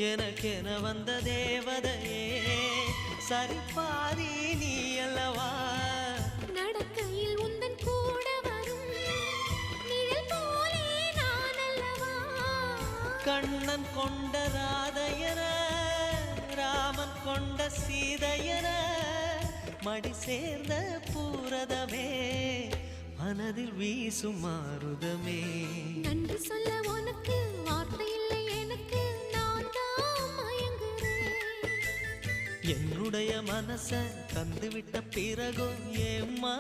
எனக்கென வந்த தேவதையே சரிபாதி நீ அல்லவா நடக்கையில் உந்தன் கூட வரும் நிழல் போலே நான் அல்லவா கண்ணன் கொண்ட ராதையர ராமன் கொண்ட சீதையர மடி சேர்ந்த பூரதமே மனதில் வீசும் மாருதமே நன்றி சொல்ல உனக்கு வார்த்தை இல்லை எனக்கு நான் தான் மயங்குறேன் என்னுடைய மனச தந்துவிட்ட பிறகும் ஏம்மா